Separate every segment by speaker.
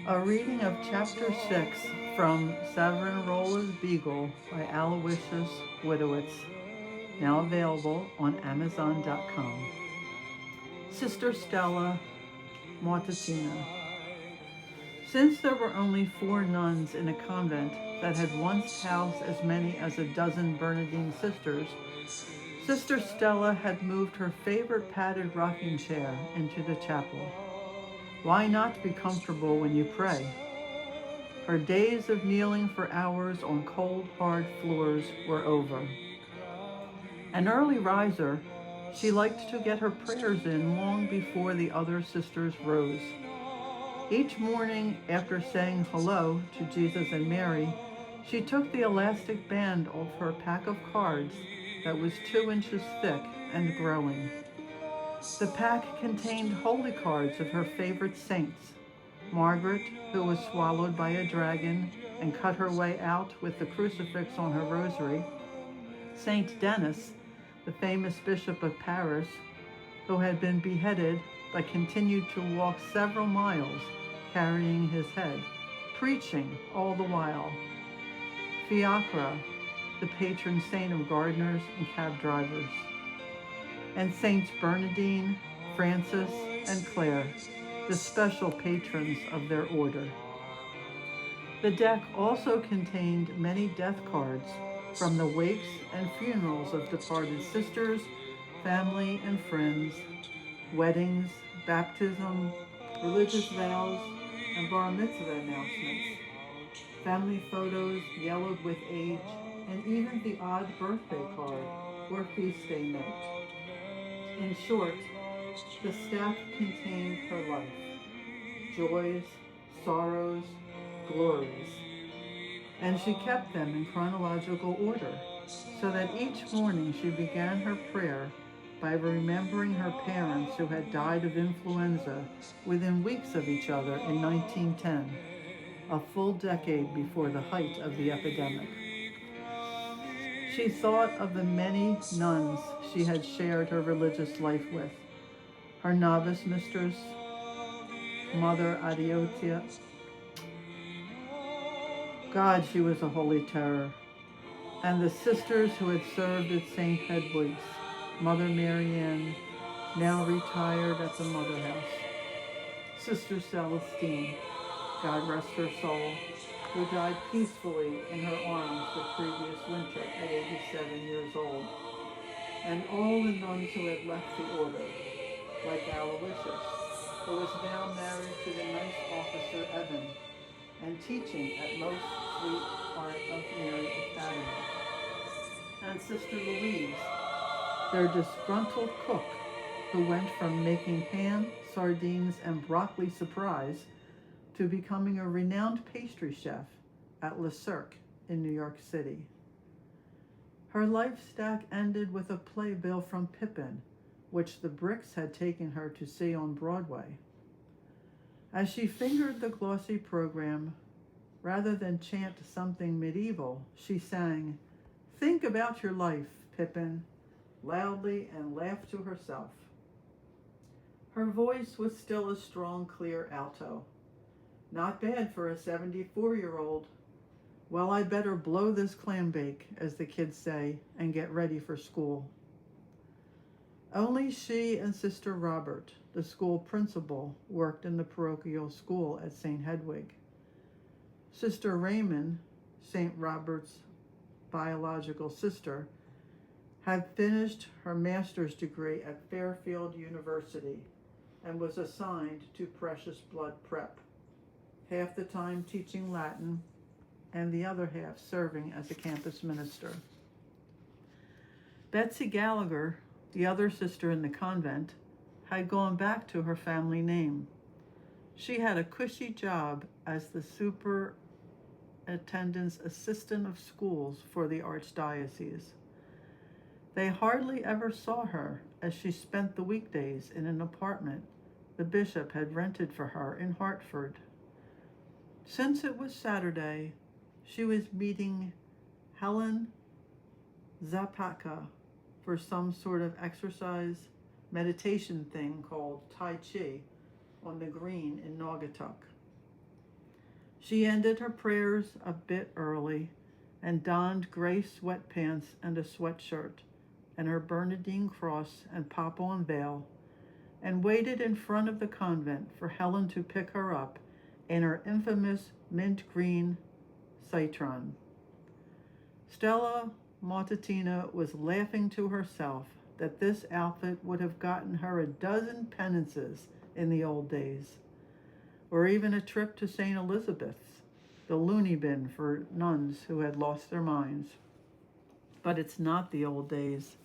Speaker 1: A reading of Chapter 6 from Savonarola's Beagle by Aloysius Widowitz, now available on Amazon.com. Sister Stella, Martatina. Since there were only 4 nuns in a convent that had once housed as many as a dozen Bernardine sisters, Sister Stella had moved her favorite padded rocking chair into the chapel. Why not be comfortable when you pray? Her days of kneeling for hours on cold, hard floors were over. An early riser, she liked to get her prayers in long before the other sisters rose. Each morning, after saying hello to Jesus and Mary, she took the elastic band off her pack of cards that was 2 inches thick and growing. The pack contained holy cards of her favorite saints: Margaret, who was swallowed by a dragon and cut her way out with the crucifix on her rosary; Saint Denis, the famous Bishop of Paris, who had been beheaded but continued to walk several miles carrying his head, preaching all the while; Fiacre, the patron saint of gardeners and cab drivers; and Saints Bernardine, Francis, and Clare, the special patrons of their order. The deck also contained many death cards from the wakes and funerals of departed sisters, family and friends, weddings, baptism, religious vows, and bar mitzvah announcements, family photos yellowed with age, and even the odd birthday card or feast day note. In short, the stack contained her life: joys, sorrows, glories, and she kept them in chronological order, so that each morning she began her prayer by remembering her parents who had died of influenza within weeks of each other in 1910, a full decade before the height of the epidemic. She thought of the many nuns she had shared her religious life with: her novice mistress, Mother Adiotia. God, she was a holy terror. And the sisters who had served at St. Hedwig's, Mother Marianne, now retired at the Mother House; Sister Celestine, God rest her soul, who died peacefully in her arms the previous winter at 87 years old; and all the nuns who had left the order, like Aloysius, who was now married to the nice officer Evan, and teaching at Most Sweet Heart of Mary Academy; and Sister Louise, their disgruntled cook, who went from making ham, sardines, and broccoli surprise to becoming a renowned pastry chef at Le Cirque in New York City. Her life stack ended with a playbill from Pippin, which the Bricks had taken her to see on Broadway. As she fingered the glossy program, rather than chant something medieval, she sang, "Think about your life, Pippin," loudly, and laughed to herself. Her voice was still a strong, clear alto. Not bad for a 74-year-old. Well, I better blow this clam bake, as the kids say, and get ready for school. Only she and Sister Robert, the school principal, worked in the parochial school at St. Hedwig. Sister Raymond, St. Robert's biological sister, had finished her master's degree at Fairfield University and was assigned to Precious Blood Prep, half the time teaching Latin and the other half serving as a campus minister. Betsy Gallagher, the other sister in the convent, had gone back to her family name. She had a cushy job as the superintendent's assistant of schools for the archdiocese. They hardly ever saw her, as she spent the weekdays in an apartment the bishop had rented for her in Hartford. Since it was Saturday, she was meeting Helen Zapaka for some sort of exercise meditation thing called Tai Chi on the green in Naugatuck. She ended her prayers a bit early and donned gray sweatpants and a sweatshirt and her Bernardine cross and poplin veil and waited in front of the convent for Helen to pick her up in her infamous mint green citron. Stella Montatina was laughing to herself that this outfit would have gotten her a dozen penances in the old days, or even a trip to St. Elizabeth's, the loony bin for nuns who had lost their minds. But it's not the old days.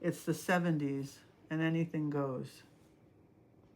Speaker 1: It's the 70s, and anything goes.